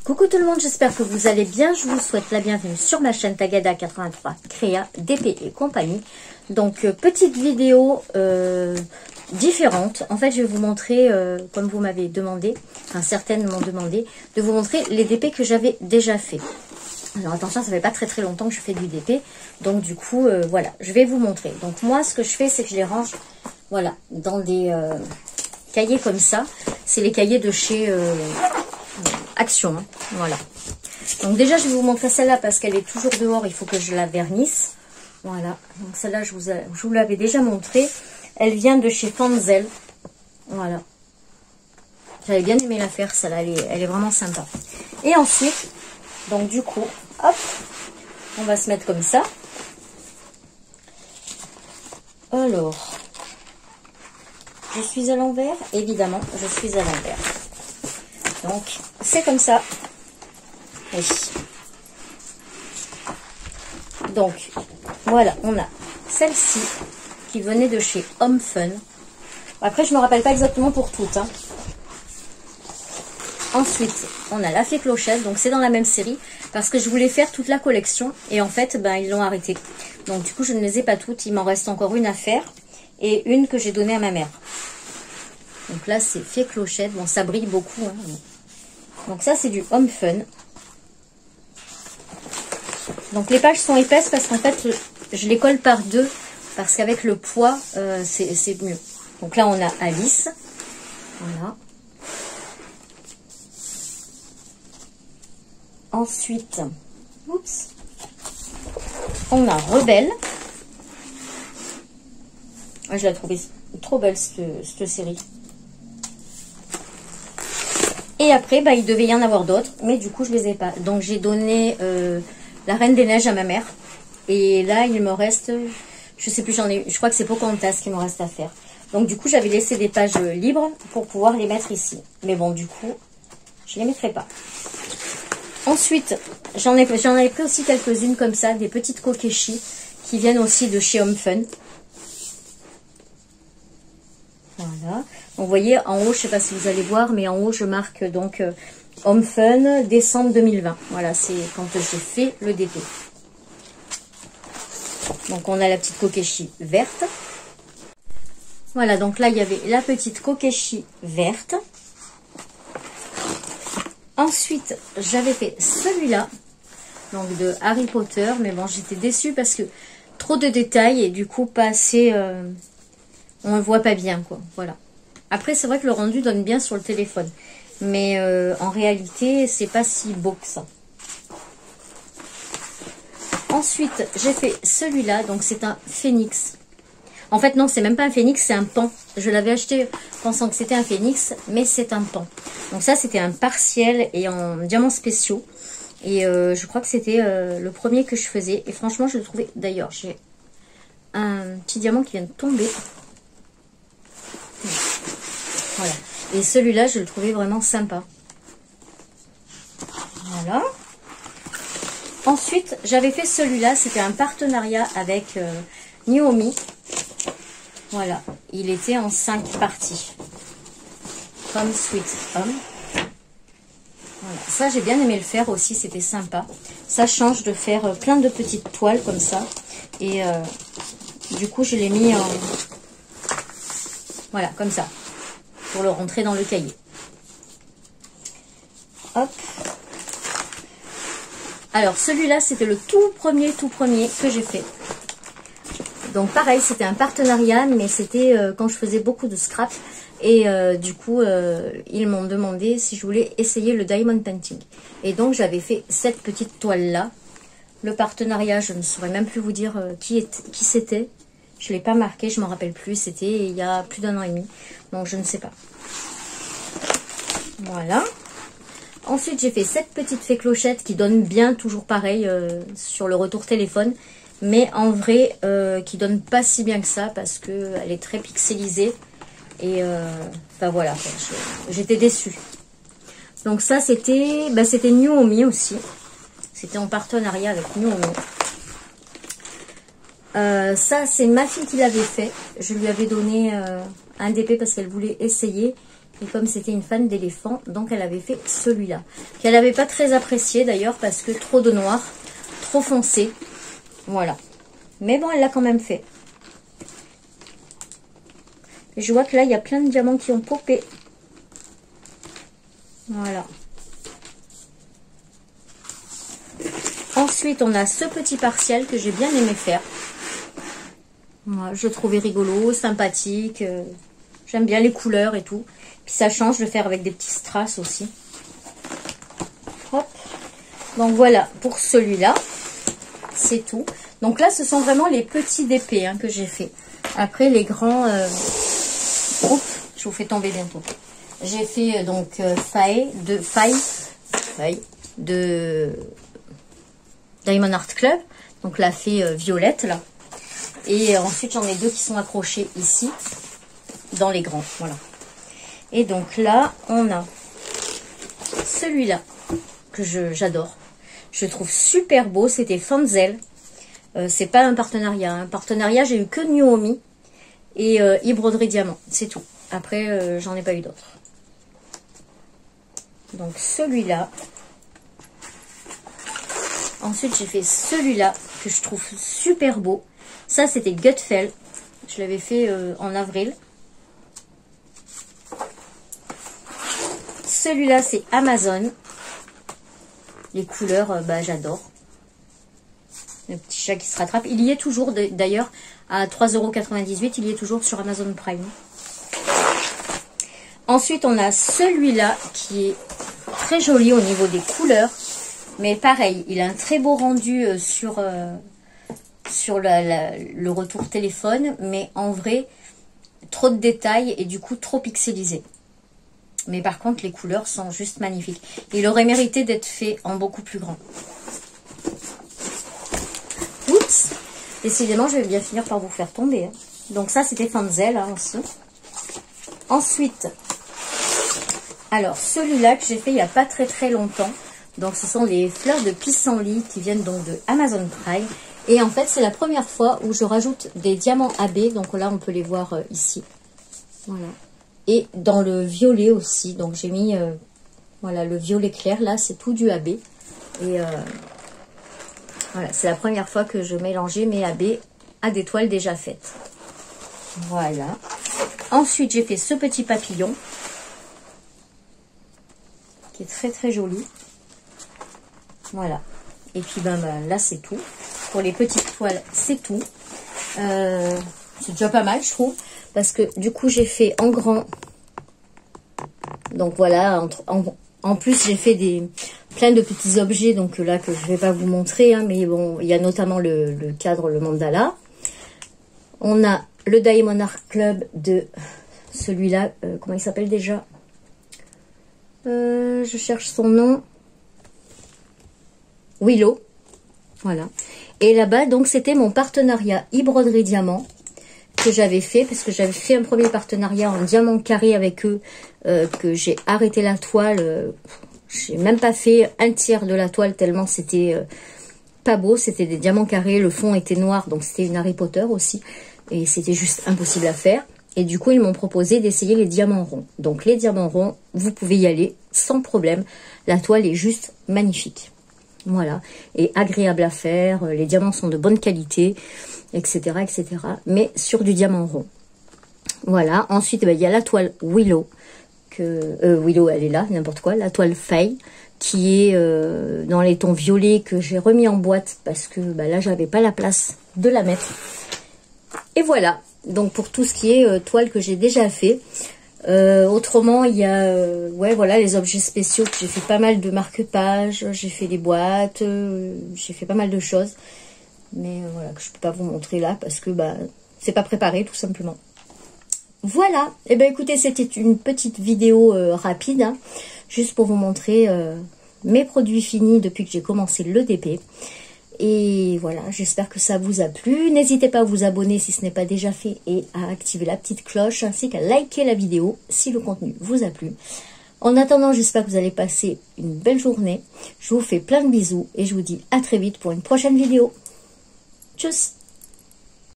Coucou tout le monde, j'espère que vous allez bien. Je vous souhaite la bienvenue sur ma chaîne Tagada83 Créa, DP et compagnie. Donc petite vidéo différente. En fait je vais vous montrer, comme vous m'avez demandé, enfin certaines m'ont demandé, de vous montrer les DP que j'avais déjà fait. Alors attention, ça fait pas très longtemps que je fais du DP. Donc du coup, voilà, je vais vous montrer. Donc moi ce que je fais, c'est que je les range, voilà, dans des cahiers comme ça. C'est les cahiers de chez... Action, hein. Voilà. Donc déjà je vais vous montrer celle-là parce qu'elle est toujours dehors, il faut que je la vernisse. Voilà, donc celle-là je vous l'avais déjà montré. Elle vient de chez Fanzel. Voilà, j'avais bien aimé la faire, celle-là, elle est vraiment sympa. Et ensuite, donc du coup, hop, on va se mettre comme ça. Alors, je suis à l'envers, évidemment je suis à l'envers. Donc, c'est comme ça. Oui. Donc, voilà, on a celle-ci qui venait de chez Home Fun. Après, je ne me rappelle pas exactement pour toutes. Hein. Ensuite, on a la Fée Clochette. Donc, c'est dans la même série parce que je voulais faire toute la collection. Et en fait, ben, ils l'ont arrêté. Donc, du coup, je ne les ai pas toutes. Il m'en reste encore une à faire et une que j'ai donnée à ma mère. Donc là, c'est Fée Clochette. Bon, ça brille beaucoup. Hein. Donc ça, c'est du Home Fun. Donc les pages sont épaisses parce qu'en fait, je les colle par deux. Parce qu'avec le poids, c'est mieux. Donc là, on a Alice. Voilà. Ensuite, oups, on a Rebelle. Ah, je la trouvais trop belle, cette série. Et après, bah, il devait y en avoir d'autres, mais du coup, je les ai pas. Donc, j'ai donné la Reine des Neiges à ma mère. Et là, il me reste, je sais plus, je crois que c'est Pocahontas qu'il me reste à faire. Donc, du coup, j'avais laissé des pages libres pour pouvoir les mettre ici. Mais bon, du coup, je les mettrai pas. Ensuite, j'en avais pris aussi quelques-unes comme ça, des petites Kokeshi qui viennent aussi de chez Home Fun. Voilà. Donc, vous voyez, en haut, je ne sais pas si vous allez voir, mais en haut, je marque donc Home Fun, décembre 2020. Voilà, c'est quand j'ai fait le DP. Donc, on a la petite Kokeshi verte. Voilà, donc là, il y avait la petite Kokeshi verte. Ensuite, j'avais fait celui-là, donc de Harry Potter. Mais bon, j'étais déçue parce que trop de détails et du coup, pas assez... on le voit pas bien, quoi. Voilà. Après, c'est vrai que le rendu donne bien sur le téléphone. Mais en réalité, c'est pas si beau que ça. Ensuite, j'ai fait celui-là. Donc, c'est un phénix. En fait, non, c'est même pas un phénix, c'est un pan. Je l'avais acheté pensant que c'était un phénix, mais c'est un pan. Donc ça, c'était un partiel et en diamants spéciaux. Et je crois que c'était le premier que je faisais. Et franchement, je le trouvais... D'ailleurs, j'ai un petit diamant qui vient de tomber. Voilà. Et celui-là, je le trouvais vraiment sympa. Voilà. Ensuite, j'avais fait celui-là. C'était un partenariat avec Naomi. Voilà. Il était en 5 parties. Comme Sweet Home. Voilà. Ça, j'ai bien aimé le faire aussi. C'était sympa. Ça change de faire plein de petites toiles comme ça. Et du coup, je l'ai mis en... Voilà, comme ça. Pour le rentrer dans le cahier. Hop. Alors, celui-là, c'était le tout premier que j'ai fait. Donc, pareil, c'était un partenariat, mais c'était quand je faisais beaucoup de scrap. Et du coup, ils m'ont demandé si je voulais essayer le Diamond Painting. Et donc, j'avais fait cette petite toile-là. Le partenariat, je ne saurais même plus vous dire qui c'était. Je ne l'ai pas marqué, je ne m'en rappelle plus. C'était il y a plus d'1 an et demi. Donc, je ne sais pas. Voilà. Ensuite, j'ai fait cette petite Fée Clochette qui donne bien, toujours pareil, sur le retour téléphone. Mais en vrai, qui donne pas si bien que ça parce qu'elle est très pixelisée. Et enfin voilà, j'étais déçue. Donc ça, c'était Naomi aussi. C'était en partenariat avec Naomi. Ça, c'est ma fille qui l'avait fait. Je lui avais donné un DP parce qu'elle voulait essayer. Et comme c'était une fan d'éléphant, donc elle avait fait celui-là. Qu'elle n'avait pas très apprécié d'ailleurs parce que trop de noir, trop foncé. Voilà. Mais bon, elle l'a quand même fait. Et je vois que là, il y a plein de diamants qui ont popé. Voilà. Ensuite, on a ce petit partiel que j'ai bien aimé faire. Moi, je le trouvais rigolo, sympathique. J'aime bien les couleurs et tout. Puis ça change de faire avec des petits strass aussi. Hop. Donc voilà pour celui-là. C'est tout. Donc là, ce sont vraiment les petits DP que j'ai fait. Après, les grands... Oups, je vous fais tomber bientôt. J'ai fait donc faille de Diamond Art Club. Donc la fée violette là. Et ensuite, j'en ai deux qui sont accrochés ici. Dans les grands, voilà. Et donc là, on a celui-là que j'adore. Je trouve super beau. C'était Fanzel. C'est pas un partenariat. Un partenariat, j'ai eu que Nuomi et e-broderie diamant. C'est tout. Après, j'en ai pas eu d'autres. Donc celui-là. Ensuite, j'ai fait celui-là que je trouve super beau. Ça, c'était Gutfeld. Je l'avais fait en avril. Celui-là, c'est Amazon. Les couleurs, j'adore. Le petit chat qui se rattrape. Il y est toujours, d'ailleurs, à 3,98 €. Il y est toujours sur Amazon Prime. Ensuite, on a celui-là qui est très joli au niveau des couleurs. Mais pareil, il a un très beau rendu sur le retour téléphone. Mais en vrai, trop de détails et du coup, trop pixelisé. Mais par contre, les couleurs sont juste magnifiques. Il aurait mérité d'être fait en beaucoup plus grand. Oups! Décidément, je vais bien finir par vous faire tomber. Donc ça, c'était Fanzel aussi. Ensuite, alors celui-là que j'ai fait il n'y a pas très longtemps. Donc ce sont les fleurs de pissenlit qui viennent donc de Amazon Prime. Et en fait, c'est la première fois où je rajoute des diamants AB. Donc là, on peut les voir ici. Voilà. Et dans le violet aussi, donc j'ai mis voilà, le violet clair, là c'est tout du AB. Et voilà, c'est la première fois que je mélangeais mes AB à des toiles déjà faites. Voilà. Ensuite, j'ai fait ce petit papillon, qui est très joli. Voilà. Et puis là c'est tout. Pour les petites toiles, c'est tout. C'est déjà pas mal, je trouve. Parce que du coup, j'ai fait en grand. Donc voilà, en plus, j'ai fait plein de petits objets. Donc là, que je vais pas vous montrer. Mais bon, il y a notamment le cadre, le mandala. On a le Diamond Art Club de celui-là. Comment il s'appelle déjà? Je cherche son nom. Willow. Voilà. Et là-bas, donc, c'était mon partenariat e-broderie diamant que j'avais fait, parce que j'avais fait un premier partenariat en diamant carré avec eux, que j'ai arrêté la toile. J'ai même pas fait un tiers de la toile tellement c'était pas beau. C'était des diamants carrés, le fond était noir, donc c'était une Harry Potter aussi. Et c'était juste impossible à faire. Et du coup, ils m'ont proposé d'essayer les diamants ronds. Donc les diamants ronds, vous pouvez y aller sans problème. La toile est juste magnifique. Voilà, et agréable à faire, les diamants sont de bonne qualité, etc. Mais sur du diamant rond. Voilà, ensuite, il y a la toile Willow, Willow, elle est là, n'importe quoi, la toile Faye, qui est dans les tons violets que j'ai remis en boîte, parce que là, j'avais pas la place de la mettre. Et voilà, donc pour tout ce qui est toile que j'ai déjà fait. Autrement, il y a voilà, les objets spéciaux que j'ai fait pas mal de marque-pages, j'ai fait des boîtes, j'ai fait pas mal de choses, mais voilà, que je peux pas vous montrer là parce que c'est pas préparé tout simplement. Voilà, et écoutez, c'était une petite vidéo rapide, juste pour vous montrer mes produits finis depuis que j'ai commencé le DP. Et voilà, j'espère que ça vous a plu. N'hésitez pas à vous abonner si ce n'est pas déjà fait et à activer la petite cloche ainsi qu'à liker la vidéo si le contenu vous a plu. En attendant, j'espère que vous allez passer une belle journée. Je vous fais plein de bisous et je vous dis à très vite pour une prochaine vidéo. Tchuss!